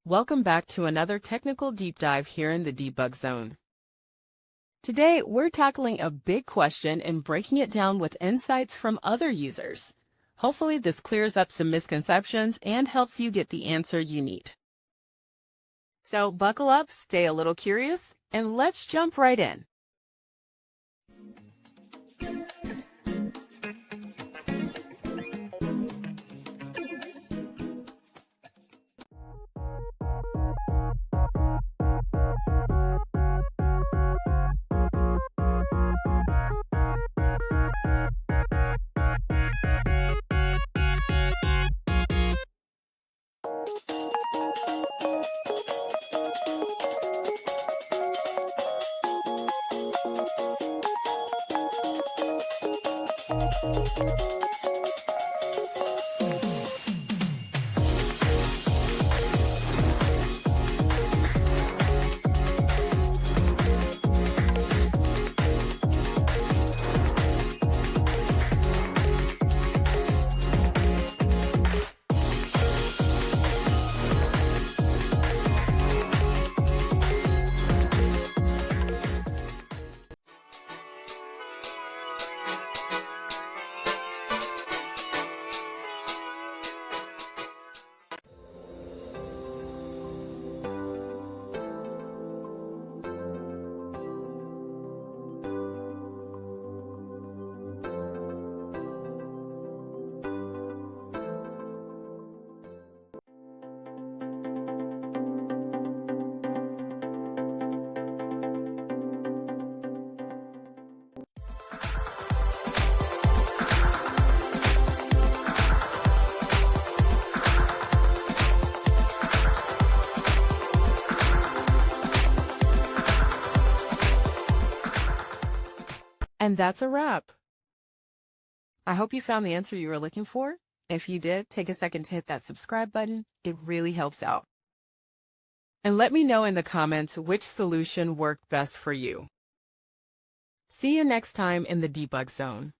Welcome back to another technical deep dive here in the Debug Zone. Today, we're tackling a big question and breaking it down with insights from other users. Hopefully, this clears up some misconceptions and helps you get the answer you need. So buckle up, stay a little curious, and let's jump right in. And that's a wrap. I hope you found the answer you were looking for. If you did, take a second to hit that subscribe button. It really helps out. And let me know in the comments which solution worked best for you. See you next time in the Debug Zone.